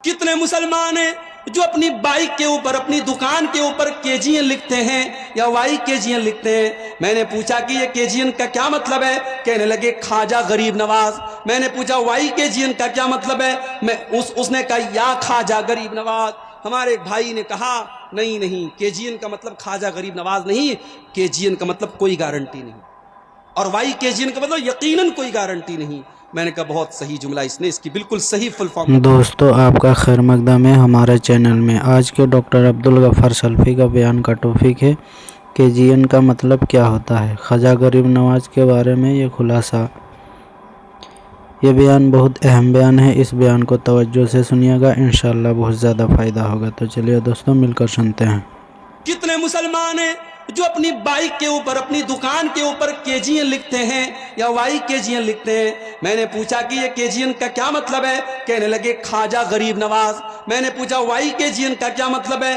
कितने मुसलमान हैं जो अपनी बाइक के ऊपर, अपनी दुकान के ऊपर केजीएन लिखते हैं या वाई केजीएन लिखते हैं। मैंने पूछा कि ये केजीएन का क्या मतलब है? कहने लगे ख्वाजा गरीब नवाज। मैंने पूछा वाई केजीएन का क्या मतलब है? उसने कहा या ख्वाजा गरीब नवाज। हमारे एक भाई ने कहा नहीं नहीं, केजीएन का मतलब ख्वाजा गरीब नवाज नहीं, केजीएन का मतलब कोई गारंटी नहीं, और वाई केजीएन का मतलब यकीनन कोई गारंटी नहीं। मैंने कहा बहुत सही जुमला, इसने इसकी बिल्कुल सही फुल फॉर्म। दोस्तों आपका खैर मकदम है हमारे चैनल में। आज के डॉक्टर अब्दुल गफ्फार सल्फी का बयान का टॉपिक है केजीएन का मतलब क्या होता है। ख्वाजा गरीब नवाज के बारे में ये खुलासा। ये बयान बहुत अहम बयान है, इस बयान को तवज्जो से सुनिएगा, इंशाअल्लाह बहुत ज़्यादा फ़ायदा होगा। तो चलिए दोस्तों मिलकर सुनते हैं। कितने मुसलमान हैं जो अपनी बाइक के ऊपर, अपनी दुकान के ऊपर केजीएन लिखते हैं या वाई केजीएन लिखते हैं। मैंने पूछा कि ये केजीएन का क्या मतलब है? कहने लगे ख्वाजा गरीब नवाज। मैंने पूछा वाई केजीएन का क्या मतलब है?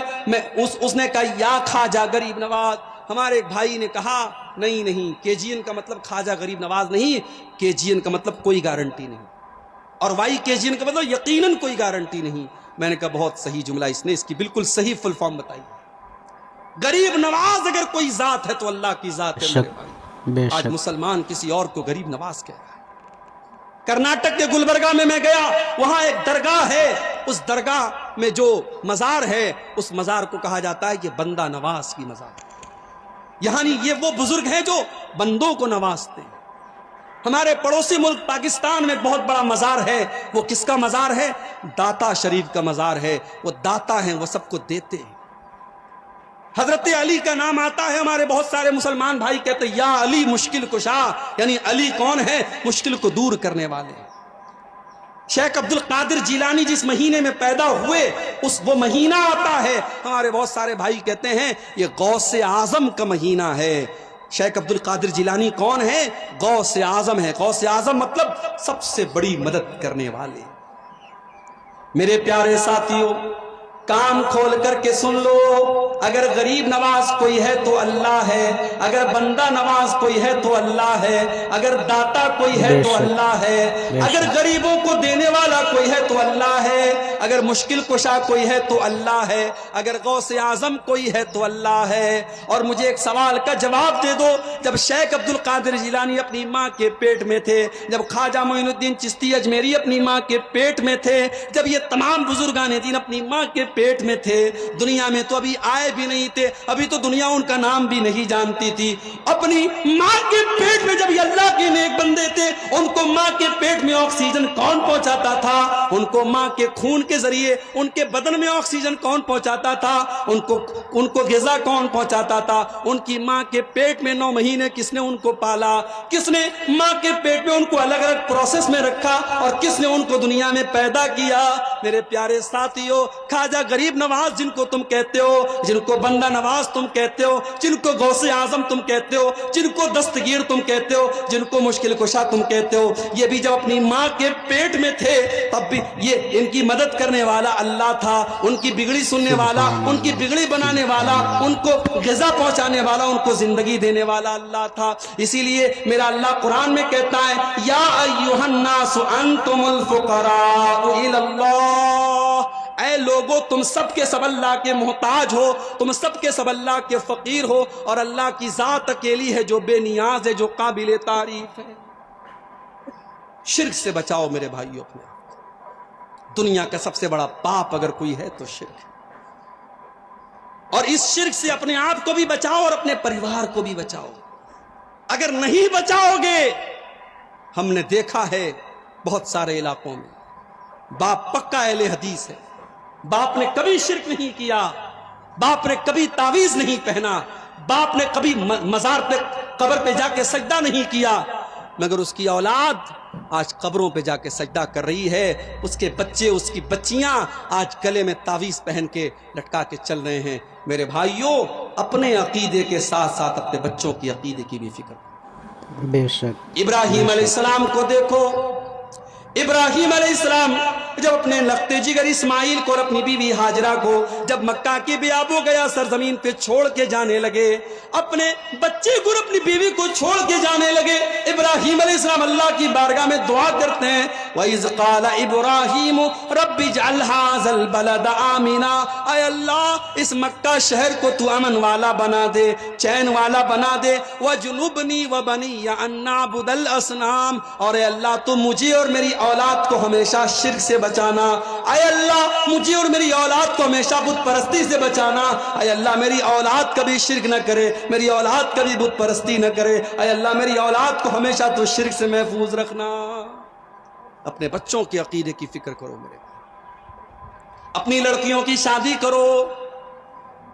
उसने कहा या ख्वाजा गरीब नवाज। हमारे एक भाई ने कहा नहीं नहीं, केजीएन का मतलब ख्वाजा गरीब नवाज नहीं, केजीएन का मतलब कोई गारंटी नहीं, और वाई केजीएन का मतलब यकीनन कोई गारंटी नहीं। मैंने कहा बहुत सही जुमला, इसने इसकी बिल्कुल सही फुल फॉर्म बताई। गरीब नवाज अगर कोई जात है तो अल्लाह की जात है मेरे भाई। आज मुसलमान किसी और को गरीब नवाज कह रहा है। कर्नाटक के गुलबर्गा में मैं गया, वहां एक दरगाह है, उस दरगाह में जो मजार है उस मजार को कहा जाता है कि बंदा नवाज की मजार। यानी ये वो बुजुर्ग हैं जो बंदों को नवाजते हैं। हमारे पड़ोसी मुल्क पाकिस्तान में बहुत बड़ा मजार है, वो किसका मजार है? दाता शरीफ का मजार है। वो दाता हैं, वो सबको देते हैं। हजरत अली का नाम आता है, हमारे बहुत सारे मुसलमान भाई कहते हैं या अली मुश्किल कुशा, यानी अली कौन है? मुश्किल को दूर करने वाले। शेख अब्दुल कादिर जिलानी जिस महीने में पैदा हुए वो महीना आता है, हमारे बहुत सारे भाई कहते हैं ये गौसे आजम का महीना है। शेख अब्दुल कादिर जिलानी कौन है? गौसे आजम है। गौसे आजम मतलब सबसे बड़ी मदद करने वाले। मेरे प्यारे साथियों, कान खोल करके सुन लो, अगर गरीब नवाज कोई है तो अल्लाह है, अगर बंदा नवाज कोई है तो अल्लाह है, अगर दाता कोई है तो अल्लाह है, अगर गरीबों को देने वाला कोई है तो अल्लाह है, अगर मुश्किल कुशा कोई है तो अल्लाह है, अगर गौसे आजम कोई है तो अल्लाह है। और मुझे एक सवाल का जवाब दे दो, जब शेख अब्दुल कादिर जिलानी अपनी माँ के पेट में थे, जब ख्वाजा मोइनुद्दीन चिश्ती अजमेरी अपनी माँ के पेट में थे, जब ये तमाम बुजुर्गान दीन अपनी माँ के पेट में थे, दुनिया में तो अभी आए भी नहीं थे, अभी तो दुनिया उनका नाम भी नहीं जानती थी। अपनी माँ के पेट में जब ये अल्लाह के नेक बंदे थे, उनको माँ के पेट में ऑक्सीजन कौन पहुंचाता था? उनको माँ के खून के जरिए उनके बदन में ऑक्सीजन कौन पहुंचाता था? उनको ग़िज़ा कौन पहुंचाता था? उनकी माँ के पेट में 9 महीने किसने उनको पाला? किसने माँ के पेट में उनको अलग अलग प्रोसेस में रखा और किसने उनको दुनिया में पैदा किया? मेरे प्यारे साथियों, ख्वाजा गरीब नवाज जिनको तुम कहते हो, जिनको बंदा नवाज तुम कहते हो, जिनको गौसे आजम तुम कहते हो, जिनको दस्तगीर तुम कहते हो, जिनको मुश्किल कुशा तुम कहते हो, ये भी जब अपनी माँ के पेट में थे तब भी ये इनकी मदद करने वाला अल्लाह था, उनकी बिगड़ी सुनने वाला, उनकी बिगड़ी बनाने वाला, उनको ग़िज़ा पहुंचाने वाला, उनको जिंदगी देने वाला अल्लाह था। इसीलिए मेरा अल्लाह कुरान में कहता है या अय्युहन्नासु अंतुमुल फुक़राउ इलल्लाह, ऐ लोगो तुम सबके सब अल्लाह के मोहताज हो, तुम सबके सब अल्लाह के फकीर हो, और अल्लाह की जात अकेली है जो बेनियाज है, जो काबिल तारीफ है। शिर्क से बचाओ मेरे भाइयों अपने। दुनिया का सबसे बड़ा पाप अगर कोई है तो शिर्क, और इस शिर्क से अपने आप को भी बचाओ और अपने परिवार को भी बचाओ। अगर नहीं बचाओगे, हमने देखा है बहुत सारे इलाकों में बाप पक्का अहले हदीस है, बाप ने कभी शिर्क नहीं किया, बाप ने कभी तावीज नहीं पहना, बाप ने कभी मजार पे कब्र पे जाके सजदा नहीं किया, मगर उसकी औलाद आज कब्रों पे जाके सजदा कर रही है। उसके बच्चे, उसकी बच्चियां आज गले में तावीज पहन के लटका के चल रहे हैं। मेरे भाइयों, अपने अकीदे के साथ साथ अपने बच्चों की अकीदे की भी फिक्र। बेशक इब्राहिम अलैहिस्सलाम को देखो, इब्राहिम अलैहिस्सलाम جب اپنے لخت جگر اسماعیل کو اور اپنی بیوی ہاجرہ کو جب مکہ کی بیابو گیا سرزمین پہ چھوڑ کے جانے لگے، اپنے بچے کو اور اپنی بیوی کو چھوڑ کے جانے لگے، ابراہیم علیہ السلام اللہ کی بارگاہ میں دعا کرتے ہیں، وَإِذْ قَالَ إِبْرَاهِيمُ رَبِّ اجْعَلْ هَٰذَا الْبَلَدَ آمِنًا، اے اللہ اس مکہ شہر کو تو امن والا بنا دے، چین والا بنا دے، وَجْنُبْنِي وَبَنِيَّ أَن نَّعْبُدَ الْأَصْنَامَ، اور اے اللہ تو مجھے اور میری اولاد کو ہمیشہ شرک سے بچانا، اے اللہ مجھے اور میری اولاد کو ہمیشہ بت پرستی سے بچانا، اے اللہ میری اولاد کبھی شرک نہ کرے، میری اولاد کبھی بت پرستی نہ کرے، اے اللہ میری اولاد کو ہمیشہ تو شرک سے محفوظ رکھنا۔ اپنے بچوں کے عقیدے کی فکر کرو میرے، اپنی لڑکیوں کی شادی کرو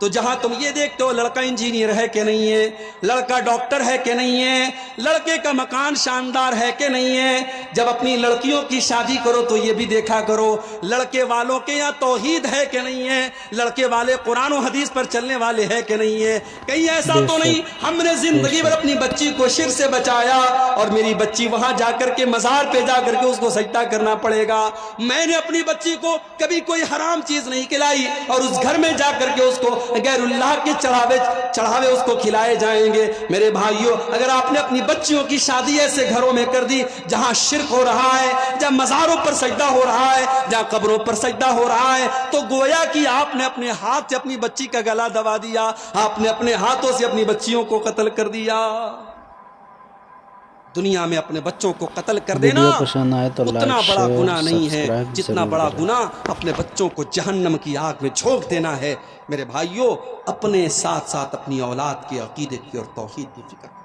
تو جہاں تم یہ دیکھتے ہو لڑکا انجینئر ہے کہ نہیں ہے، لڑکا ڈاکٹر ہے کہ نہیں ہے، لڑکے کا مکان شاندار ہے کہ نہیں ہے، جب اپنی لڑکیوں کی شادی کرو تو یہ بھی دیکھا کرو لڑکے والوں کے یہاں توحید ہے کہ نہیں ہے، لڑکے والے قرآن و حدیث پر چلنے والے ہے کہ نہیں ہے۔ کہیں ایسا تو نہیں ہم نے زندگی بھر اپنی بچی کو شرک سے بچایا اور میری بچی وہاں جا کر کے مزار پہ جا کر کے اس کو سجدہ کرنا پڑے گا، میں نے اپنی بچی کو کبھی کوئی حرام چیز نہیں کھلائی اور اس گھر میں جا کر کے اس کو غیر اللہ کے چڑھاوے اس کو کھلائے جائیں گے۔ میرے بھائیوں اگر آپ نے اپنی بچیوں کی شادی ایسے گھروں میں کر دی جہاں شرک ہو رہا ہے، جہاں مزاروں پر سجدہ ہو رہا ہے، جہاں قبروں پر سجدہ ہو رہا ہے، تو گویا کہ آپ نے اپنے ہاتھ سے اپنی بچی کا گلا دبا دیا، آپ نے اپنے ہاتھوں سے اپنی بچیوں کو قتل کر دیا۔ دنیا میں اپنے بچوں کو قتل کر دینا اتنا بڑا گناہ نہیں ہے جتنا بڑا گناہ اپنے بچوں کو جہنم کی آگ میں جھونک دینا ہے۔ میرے بھائیوں اپنے ساتھ ساتھ اپنی اولاد کے عقیدے کی اور توحید کی فکر